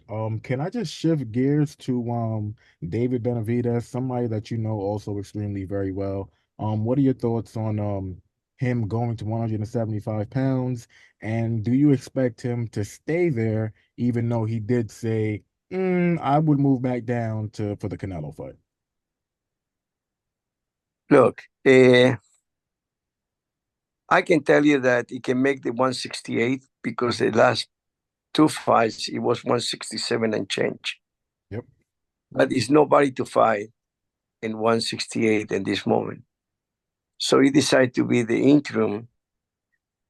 Can I just shift gears to David Benavidez, somebody that you know also extremely very well. What are your thoughts on him going to 175 pounds? And do you expect him to stay there, even though he did say, I would move back down to for the Canelo fight? Look, I can tell you that he can make the 168 because the last two fights it was 167 and change. Yep. But there's nobody to fight in 168 in this moment. So he decided to be the interim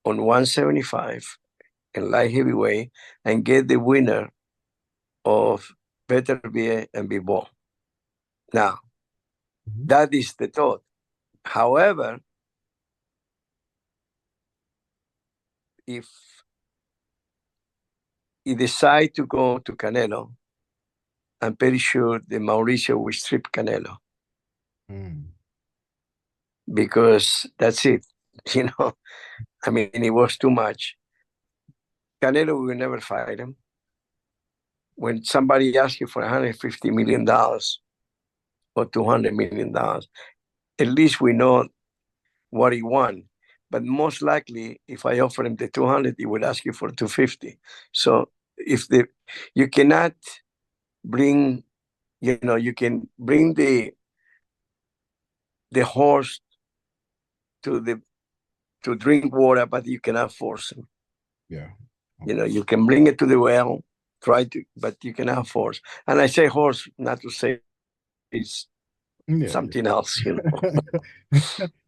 on 175 in light heavyweight and get the winner of Beterbiev and Bivol. Now, Mhm. that is the thought. However, if he decide to go to Canelo, I'm pretty sure the Mauricio will strip Canelo Mm. because that's it. You know, I mean, it was too much. Canelo will never fight him. When somebody asks you for $150 million or $200 million, at least we know what he won. But most likely, if I offer him the 200, he would ask you for 250. So if you cannot bring, you can bring the horse to the to drink water, but you cannot force him. Yeah. You can bring it to the well, try to, but you cannot force. And I say horse not to say it's Yeah. something else.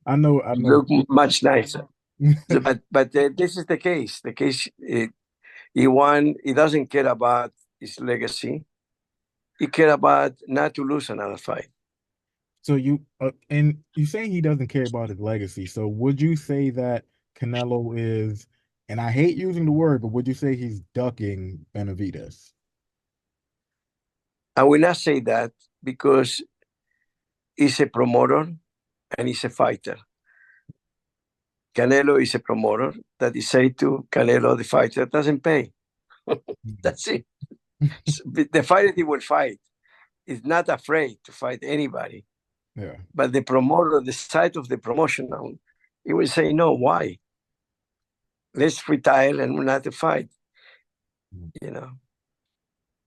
I know. Look much nicer. So, but this is the case. The case he won. He doesn't care about his legacy. He care about not to lose another fight. So you saying he doesn't care about his legacy. So would you say that Canelo is, and I hate using the word, but would you say he's ducking Benavidez? I will not say that because he's a promoter and he's a fighter. Canelo is a promoter that is say to Canelo, the fighter doesn't pay. That's it. The fighter he will fight is not afraid to fight anybody. Yeah. But the promoter, the side of the promotional, he will say, no, why? Let's retire and not to fight, you know.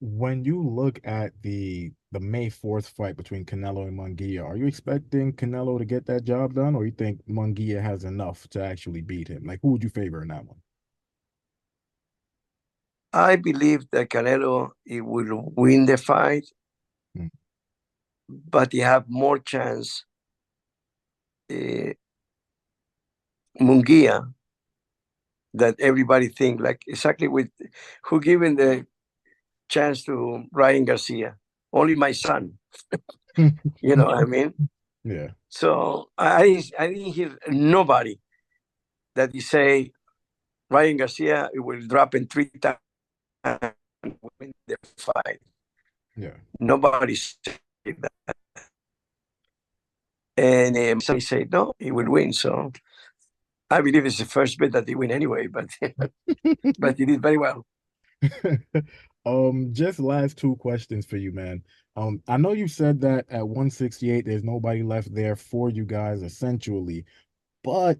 When you look at the May 4th fight between Canelo and Munguia, are you expecting Canelo to get that job done, or you think Munguia has enough to actually beat him? Like, who would you favor in that one? I believe that Canelo he will win the fight, Mm. but he have more chance uh, Munguia that everybody think like exactly with who given the chance to Ryan Garcia. Only my son. You know what I mean? Yeah. So I didn't hear nobody that he say Ryan Garcia will drop in 3 times and win the fight. Yeah. Nobody said that. And my son said no, he will win. So I believe it's the first bet that he win anyway, but but he did very well. Just last two questions for you, man. I know you said that at 168, there's nobody left there for you guys, essentially, but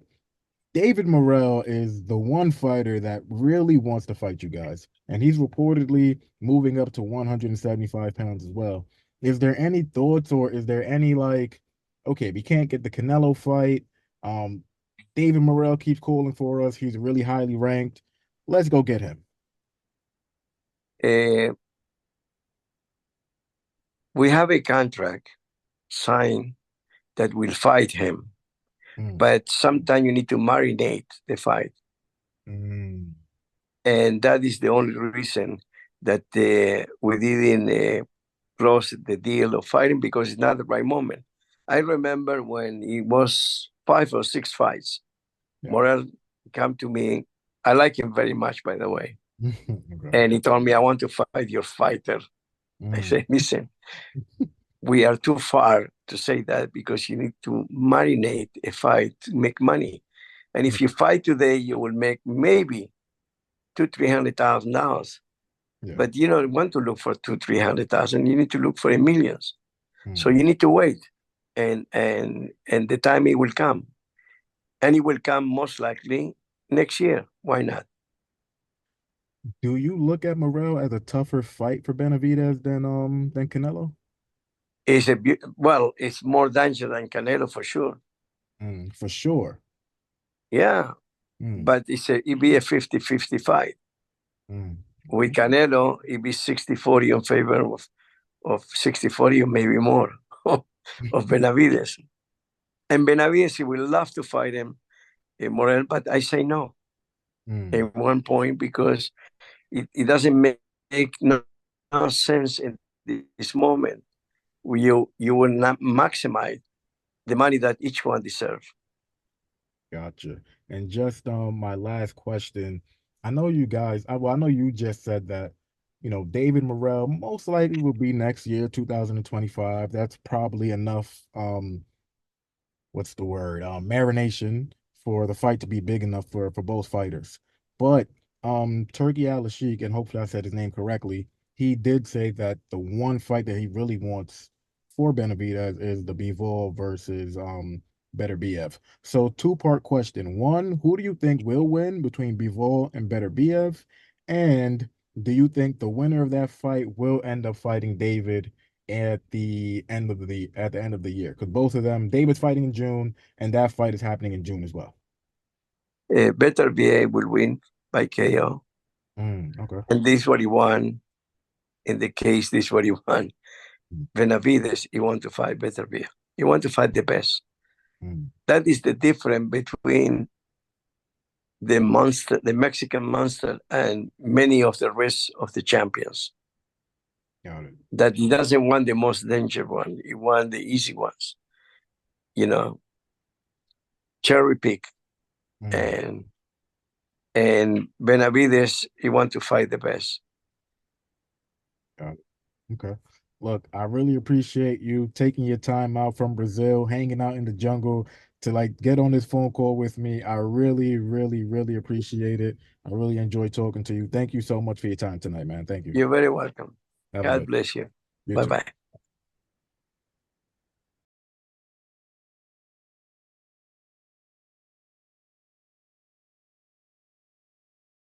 David Morrell is the one fighter that really wants to fight you guys, and he's reportedly moving up to 175 pounds as well. Is there any thoughts, or is there any like, okay, we can't get the Canelo fight. Um, David Morrell keeps calling for us. He's really highly ranked. Let's go get him. Uh, we have a contract signed that will fight him, Mm, but sometimes you need to marinate the fight. mm, And that is the only reason that we didn't close the deal of fighting because it's not the right moment. I remember when it was 5 or 6 fights, yeah. Morel come to me. I like him very much, by the way. Okay. And he told me, I want to fight your fighter. I Mm, said, listen, we are too far to say that because you need to marinate a fight to make money. And yeah. if you fight today, you will make maybe $200,000, $300,000. Yeah. But you don't want to look for 200,000, 300,000. You need to look for a millions. So Mm. you need to wait, and the time it will come, and it will come most likely next year. Why not? Do you look at Morrell as a tougher fight for Benavidez than Canelo? Well, it's more danger than Canelo for sure. For sure. Yeah, Mm, but it be a 50-50 fight. mm, With Canelo, it be 60-40 in favor of 60-40 or maybe more of Benavidez. And Benavidez, he will love to fight him in Morel, but I say no mm. at one point because it doesn't make no sense in this moment. You will not maximize the money that each one deserves. Gotcha. And just my last question. I know you guys, I know you just said that, David Morrell most likely will be next year, 2025. That's probably enough what's the word? Marination for the fight to be big enough for both fighters. But Turkey Al Sheik, and hopefully I said his name correctly, he did say that the one fight that he really wants for Benavidez is the Bivol versus Beterbiev. So two-part question. One, who do you think will win between Bivol and Beterbiev? And do you think the winner of that fight will end up fighting David at the end of the year? Because both of them, David's fighting in June, and that fight is happening in June as well. Beterbiev will win by KO. Okay. And this is what he won. In the case, this is what he won. Benavides, he want to fight Beterbiev. He want to fight the best. Mm, That is the difference between the monster, the Mexican monster, and many of the rest of the champions. got it. That he doesn't want the most dangerous one. He want the easy ones. You know, cherry pick. Mm, And Benavides, he want to fight the best. got it. Okay. Look, I really appreciate you taking your time out from Brazil, hanging out in the jungle to like get on this phone call with me. I really, really, really appreciate it. I really enjoy talking to you. Thank you so much for your time tonight, man. Thank you. You're very welcome. Have a God good. bless you. You Bye too. bye.